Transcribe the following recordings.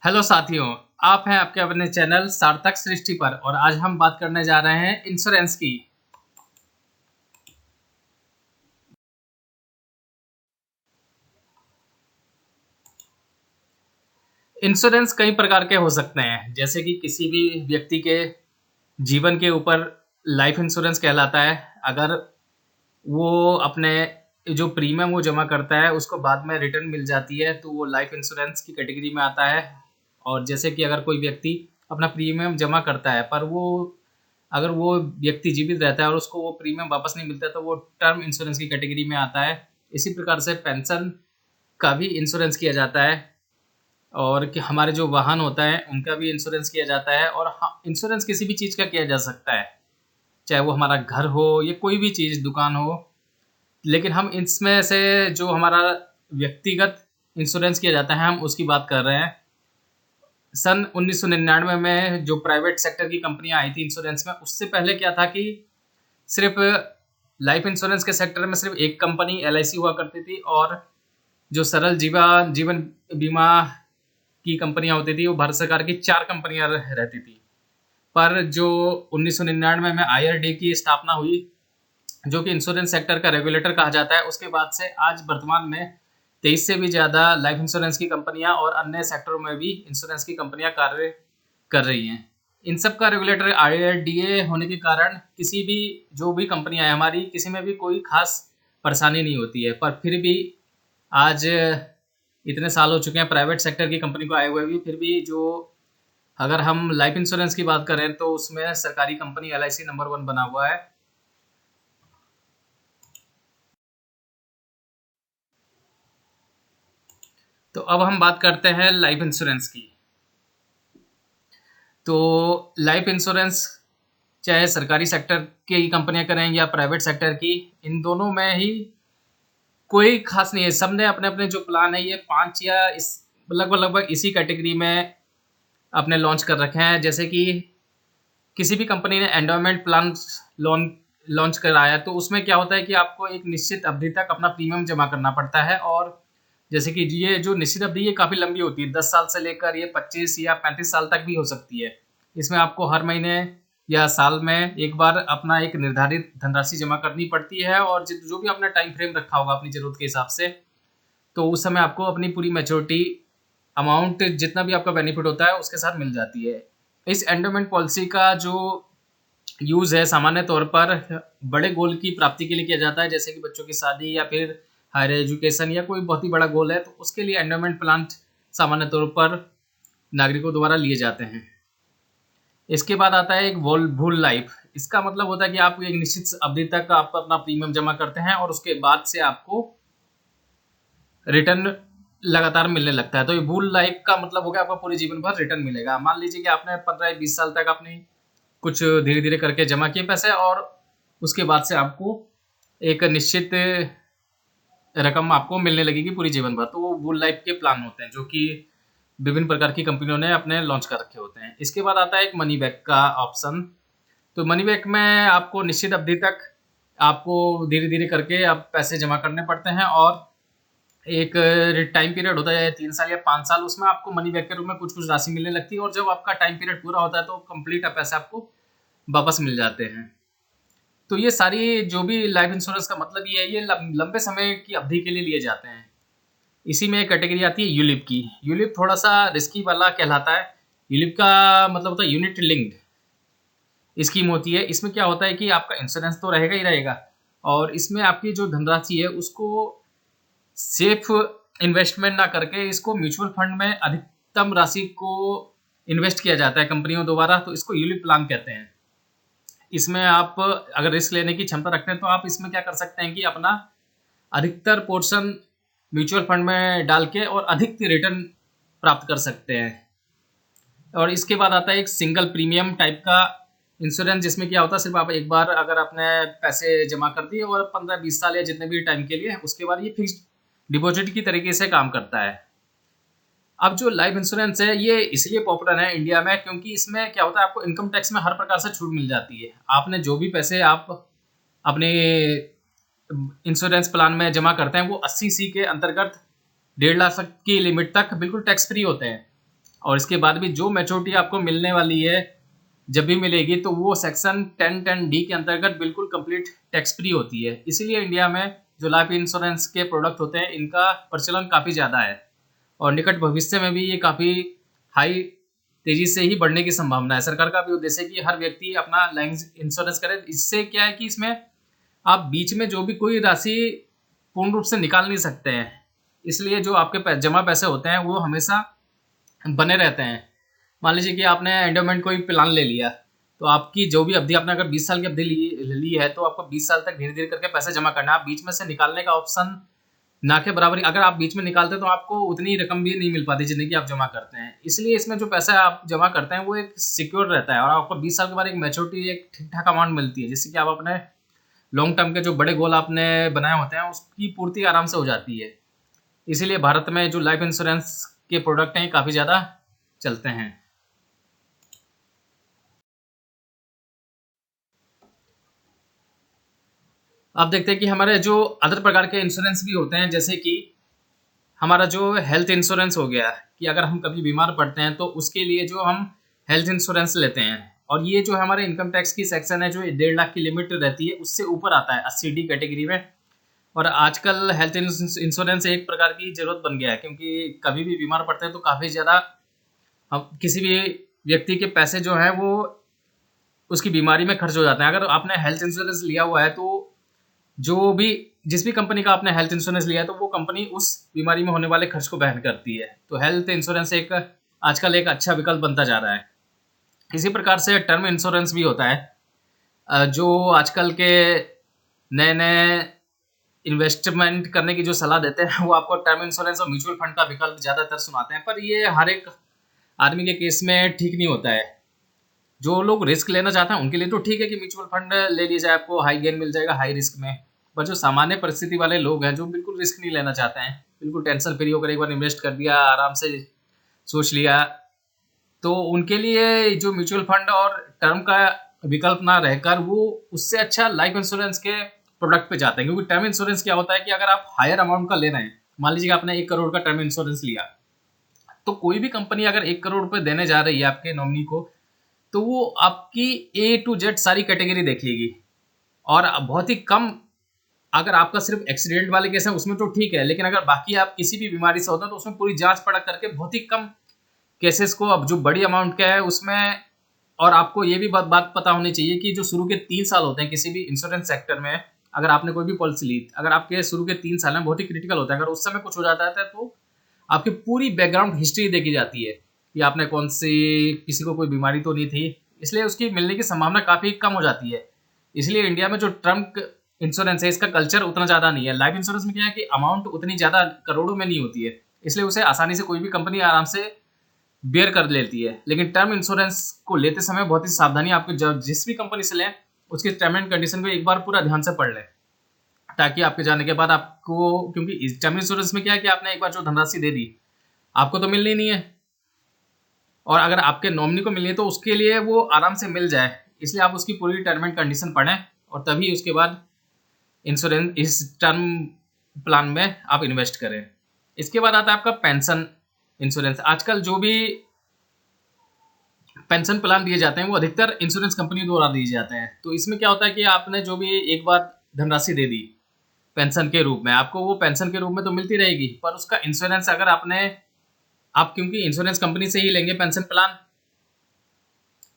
Hello साथियों, आप हैं आपके अपने चैनल सार्थक सृष्टि पर और आज हम बात करने जा रहे हैं इंश्योरेंस की। इंश्योरेंस कई प्रकार के हो सकते हैं, जैसे कि किसी भी व्यक्ति के जीवन के ऊपर लाइफ इंश्योरेंस कहलाता है। अगर वो अपने जो प्रीमियम वो जमा करता है उसको बाद में रिटर्न मिल जाती है तो वो लाइफ इंश्योरेंस की कैटेगरी में आता है। और जैसे कि अगर कोई व्यक्ति अपना प्रीमियम जमा करता है पर वो अगर वो व्यक्ति जीवित रहता है और उसको वो प्रीमियम वापस नहीं मिलता है तो वो टर्म इंश्योरेंस की कैटेगरी में आता है। इसी प्रकार से पेंशन का भी इंश्योरेंस किया जाता है और कि हमारे जो वाहन होता है उनका भी इंश्योरेंस किया जाता है। और हाँ, इंश्योरेंस किसी भी चीज़ का किया जा सकता है, चाहे वो हमारा घर हो या कोई भी चीज़ दुकान हो। लेकिन हम इसमें से जो हमारा व्यक्तिगत इंश्योरेंस किया जाता है हम उसकी बात कर रहे हैं। सन 1999 में जो प्राइवेट सेक्टर की कंपनियां आई थी इंश्योरेंस में, उससे पहले क्या था कि सिर्फ लाइफ इंश्योरेंस के सेक्टर में सिर्फ एक कंपनी एलआईसी हुआ करती थी और जो सरल जीवन बीमा की कंपनियां होती थी वो भारत सरकार की 4 कंपनियां रहती थी। पर जो 1999 में आईआरडी की स्थापना हुई, जो कि इंश्योरेंस सेक्टर का रेगुलेटर कहा जाता है, उसके बाद से आज वर्तमान में 23 से भी ज़्यादा लाइफ इंश्योरेंस की कंपनियां और अन्य सेक्टरों में भी इंश्योरेंस की कंपनियां कार्य कर रही हैं। इन सब का रेगुलेटर आईआरडीए होने के कारण किसी भी जो भी कंपनियां हैं हमारी, किसी में भी कोई खास परेशानी नहीं होती है। पर फिर भी आज इतने साल हो चुके हैं प्राइवेट सेक्टर की कंपनी को आए हुए भी, फिर भी जो अगर हम लाइफ इंश्योरेंस की बात करें तो उसमें सरकारी कंपनी एलआईसी नंबर 1 बना हुआ है। तो अब हम बात करते हैं लाइफ इंश्योरेंस की। तो लाइफ इंश्योरेंस चाहे सरकारी सेक्टर की कंपनियां करें या प्राइवेट सेक्टर की, इन दोनों में ही कोई खास नहीं है। सबने अपने अपने जो प्लान है ये 5 या इस लगभग लगभग इसी कैटेगरी में अपने लॉन्च कर रखे हैं। जैसे कि किसी भी कंपनी ने एंडोमेंट प्लान लॉन्च लॉन्च कराया तो उसमें क्या होता है कि आपको एक निश्चित अवधि तक अपना प्रीमियम जमा करना पड़ता है। और जैसे कि ये जो निश्चित अवधि ये काफ़ी लंबी होती है, 10 साल से लेकर ये 25 या 35 साल तक भी हो सकती है। इसमें आपको हर महीने या साल में एक बार अपना एक निर्धारित धनराशि जमा करनी पड़ती है और जो भी आपने टाइम फ्रेम रखा होगा अपनी ज़रूरत के हिसाब से, तो उस समय आपको अपनी पूरी मैच्योरिटी अमाउंट जितना भी आपका बेनिफिट होता है उसके साथ मिल जाती है। इस एंडोमेंट पॉलिसी का जो यूज़ है सामान्य तौर पर बड़े गोल की प्राप्ति के लिए किया जाता है, जैसे कि बच्चों की शादी या फिर हायर एजुकेशन या कोई बहुत ही बड़ा गोल है तो उसके लिए एंडोमेंट प्लान सामान्य तौर पर नागरिकों द्वारा लिए जाते हैं। इसके बाद आता है एक वोल लाइफ। इसका मतलब होता है कि आप एक निश्चित अवधि तक आप अपना प्रीमियम जमा करते हैं और उसके बाद से आपको रिटर्न लगातार मिलने लगता है। तो ये वोल लाइफ का मतलब हो गया आपका पूरे जीवन भर रिटर्न मिलेगा। मान लीजिए कि आपने 15 या 20 साल तक अपनी कुछ धीरे धीरे करके जमा किए पैसे और उसके बाद से आपको एक निश्चित रकम आपको मिलने लगेगी पूरी जीवन भर। तो वो वोल लाइफ के प्लान होते हैं जो कि विभिन्न प्रकार की कंपनियों ने अपने लॉन्च कर रखे होते हैं। इसके बाद आता है एक मनी बैक का ऑप्शन। तो मनी बैक में आपको निश्चित अवधि तक आपको धीरे धीरे करके आप पैसे जमा करने पड़ते हैं और एक टाइम पीरियड होता है 3 साल या 5 साल, उसमें आपको मनी बैक के रूप में कुछ कुछ राशि मिलने लगती है और जब आपका टाइम पीरियड पूरा होता है तो कंप्लीट पैसे आपको वापस मिल जाते हैं। तो ये सारी जो भी लाइफ इंश्योरेंस का मतलब ये है, ये लंबे समय की अवधि के लिए लिए जाते हैं। इसी में एक कैटेगरी आती है यूलिप की। यूलिप थोड़ा सा रिस्की वाला कहलाता है। यूलिप का मतलब होता है यूनिट लिंक्ड स्कीम होती है। इसमें क्या होता है कि आपका इंश्योरेंस तो रहेगा ही रहेगा और इसमें आपकी जो धनराशि है उसको सेफ इन्वेस्टमेंट ना करके इसको म्यूचुअल फंड में अधिकतम राशि को इन्वेस्ट किया जाता है कंपनियों द्वारा। तो इसको यूलिप प्लान कहते हैं। इसमें आप अगर रिस्क लेने की क्षमता रखते हैं तो आप इसमें क्या कर सकते हैं कि अपना अधिकतर पोर्शन म्यूचुअल फंड में डाल के और अधिक रिटर्न प्राप्त कर सकते हैं। और इसके बाद आता है एक सिंगल प्रीमियम टाइप का इंश्योरेंस, जिसमें क्या होता है सिर्फ आप एक बार अगर आपने पैसे जमा कर दिए और 15-20 साल या जितने भी टाइम के लिए, उसके बाद ये फिक्स्ड डिपॉजिट की तरीके से काम करता है। अब जो लाइफ इंश्योरेंस है ये इसलिए पॉपुलर है इंडिया में क्योंकि इसमें क्या होता है आपको इनकम टैक्स में हर प्रकार से छूट मिल जाती है। आपने जो भी पैसे आप अपने इंश्योरेंस प्लान में जमा करते हैं वो 80 सी के अंतर्गत 1.5 लाख की लिमिट तक बिल्कुल टैक्स फ्री होते हैं। और इसके बाद भी जो मैच्योरिटी आपको मिलने वाली है जब भी मिलेगी, तो वो सेक्शन 10(10)D के अंतर्गत बिल्कुल कंप्लीट टैक्स फ्री होती है। इसीलिए इंडिया में जो लाइफ इंश्योरेंस के प्रोडक्ट होते हैं इनका प्रचलन काफ़ी ज़्यादा है और निकट भविष्य में भी ये काफ़ी हाई तेजी से ही बढ़ने की संभावना है। सरकार का भी उद्देश्य है कि हर व्यक्ति अपना लाइफ इंश्योरेंस करे। इससे क्या है कि इसमें आप बीच में जो भी कोई राशि पूर्ण रूप से निकाल नहीं सकते हैं, इसलिए जो आपके जमा पैसे होते हैं वो हमेशा बने रहते हैं। मान लीजिए कि आपने एंडोमेंट कोई प्लान ले लिया, तो आपकी जो भी अवधि, आपने अगर 20 साल की अवधि ली है तो आपको 20 साल तक धीरे धीरे करके पैसे जमा करना है। आप बीच में से निकालने का ऑप्शन ना के बराबर, अगर आप बीच में निकालते हैं तो आपको उतनी रकम भी नहीं मिल पाती जितनी कि आप जमा करते हैं। इसलिए इसमें जो पैसा आप जमा करते हैं वो एक सिक्योर रहता है और आपको 20 साल के बाद एक मैच्योरिटी, एक ठीक ठाक अमाउंट मिलती है, जिससे कि आप अपने लॉन्ग टर्म के जो बड़े गोल आपने बनाए होते हैं उसकी पूर्ति आराम से हो जाती है। इसीलिए भारत में जो लाइफ इंश्योरेंस के प्रोडक्ट हैं काफ़ी ज़्यादा चलते हैं। आप देखते हैं कि हमारे जो अदर प्रकार के इंश्योरेंस भी होते हैं, जैसे कि हमारा जो हेल्थ इंश्योरेंस हो गया कि अगर हम कभी बीमार पड़ते हैं तो उसके लिए जो हम हेल्थ इंश्योरेंस लेते हैं, और ये जो हमारे इनकम टैक्स की सेक्शन है जो 1.5 लाख की लिमिट रहती है उससे ऊपर आता है 80D कैटेगरी में। और आजकल हेल्थ इंश्योरेंस एक प्रकार की ज़रूरत बन गया है, क्योंकि कभी भी बीमार पड़ते हैं तो काफ़ी ज़्यादा हम किसी भी व्यक्ति के पैसे जो हैं वो उसकी बीमारी में खर्च हो जाते हैं। अगर आपने हेल्थ इंश्योरेंस लिया हुआ है तो जो भी जिस भी कंपनी का आपने हेल्थ इंश्योरेंस लिया है तो वो कंपनी उस बीमारी में होने वाले खर्च को वहन करती है। तो हेल्थ इंश्योरेंस एक आजकल एक अच्छा विकल्प बनता जा रहा है। इसी प्रकार से टर्म इंश्योरेंस भी होता है, जो आजकल के नए नए इन्वेस्टमेंट करने की जो सलाह देते हैं वो आपको टर्म इंश्योरेंस और म्यूचुअल फंड का विकल्प ज़्यादातर सुनाते हैं, पर ये हर एक आदमी के केस में ठीक नहीं होता है। जो लोग रिस्क लेना चाहते हैं उनके लिए तो ठीक है कि म्यूचुअल फंड ले लिया जाए, आपको हाई गेन मिल जाएगा हाई रिस्क में। पर जो सामान्य परिस्थिति वाले लोग हैं जो बिल्कुल रिस्क नहीं लेना चाहते हैं, बिल्कुल टेंशन फ्री होकर एक बार इन्वेस्ट कर दिया, आराम से सोच लिया, तो उनके लिए जो म्यूचुअल फंड और टर्म का विकल्प ना रहकर वो उससे अच्छा लाइफ इंश्योरेंस के प्रोडक्ट पे जाते हैं। क्योंकि टर्म इंश्योरेंस क्या होता है कि अगर आप हायर अमाउंट का ले रहे हैं, मान लीजिए आपने 1 करोड़ का टर्म इंश्योरेंस लिया, तो कोई भी कंपनी अगर 1 करोड़ रुपए देने जा रही है आपके नॉमिनी को, तो वो आपकी A to Z सारी कैटेगरी देखेगी। और बहुत ही कम, अगर आपका सिर्फ एक्सीडेंट वाले केस है उसमें तो ठीक है, लेकिन अगर बाकी आप किसी भी बीमारी से होता है तो उसमें पूरी जांच पड़क करके बहुत ही कम केसेस को, अब जो बड़ी अमाउंट का है उसमें। और आपको ये भी बात पता होनी चाहिए कि जो शुरू के 3 साल होते हैं किसी भी इंश्योरेंस सेक्टर में, अगर आपने कोई भी पॉलिसी ली, अगर आपके शुरू के 3 साल में बहुत ही क्रिटिकल होता है, अगर उस समय कुछ हो जाता है तो आपकी पूरी बैकग्राउंड हिस्ट्री देखी जाती है कि आपने कौन सी, किसी को कोई बीमारी तो नहीं थी, इसलिए उसकी मिलने की संभावना काफ़ी कम हो जाती है। इसलिए इंडिया में जो टर्म इंश्योरेंस है इसका कल्चर उतना ज़्यादा नहीं है। लाइफ इंश्योरेंस में क्या है कि अमाउंट उतनी ज़्यादा करोड़ों में नहीं होती है, इसलिए उसे आसानी से कोई भी कंपनी आराम से बेयर कर लेती है। लेकिन टर्म इंश्योरेंस को लेते समय बहुत ही सावधानी, आपको जिस भी कंपनी से लें उसकी टर्म एंड कंडीशन को एक बार पूरा ध्यान से पढ़ लें, ताकि आपके जाने के बाद आपको, क्योंकि इस टर्म इंश्योरेंस में क्या है कि आपने एक बार जो धनराशि दे दी आपको तो मिलनी नहीं है, और अगर आपके नॉमिनी को मिलनी है तो उसके लिए वो आराम से मिल जाए। इसलिए आप उसकी पूरी टर्म एंड कंडीशन पढ़ें और तभी उसके बाद इंश्योरेंस इस टर्म प्लान में आप इन्वेस्ट करें। इसके बाद आता है आपका पेंशन इंश्योरेंस। आजकल जो भी पेंशन प्लान दिए जाते हैं वो अधिकतर इंश्योरेंस कंपनी द्वारा दिए जाते हैं। तो इसमें क्या होता है कि आपने जो भी एक बार धनराशि दे दी पेंशन के रूप में, आपको वो पेंशन के रूप में तो मिलती रहेगी, पर उसका इंश्योरेंस अगर आप क्योंकि इंश्योरेंस कंपनी से ही लेंगे पेंशन प्लान,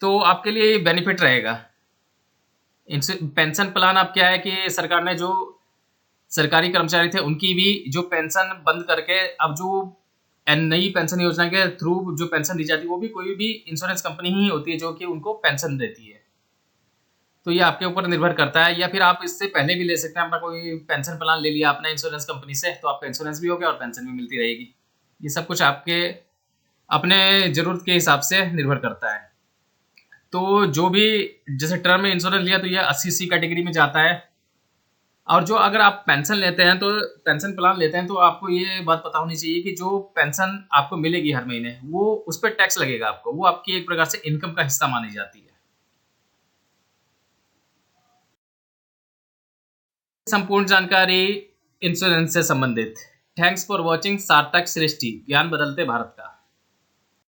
तो आपके लिए बेनिफिट रहेगा। पेंशन प्लान अब क्या है कि सरकार ने जो सरकारी कर्मचारी थे उनकी भी जो पेंशन बंद करके अब जो नई पेंशन योजना के थ्रू जो पेंशन दी जाती है वो भी कोई भी इंश्योरेंस कंपनी ही होती है जो कि उनको पेंशन देती है। तो ये आपके ऊपर निर्भर करता है, या फिर आप इससे पहले भी ले सकते हैं। अपना कोई पेंशन प्लान ले लिया आपने इंश्योरेंस कंपनी से, तो आपका इंश्योरेंस भी हो गया और पेंशन भी मिलती रहेगी। ये सब कुछ आपके अपने ज़रूरत के हिसाब से निर्भर करता है। तो जो भी जैसे टर्म में इंश्योरेंस लिया तो ये 80C कैटेगरी में जाता है। और जो अगर आप पेंशन लेते हैं तो पेंशन प्लान लेते हैं तो आपको ये बात पता होनी चाहिए कि जो पेंशन आपको मिलेगी हर महीने वो उस पर टैक्स लगेगा आपको, वो आपकी एक प्रकार से इनकम का हिस्सा मानी जाती है। संपूर्ण जानकारी इंश्योरेंस से संबंधित। थैंक्स फॉर वॉचिंग सार्थक सृष्टि, ज्ञान बदलते भारत का।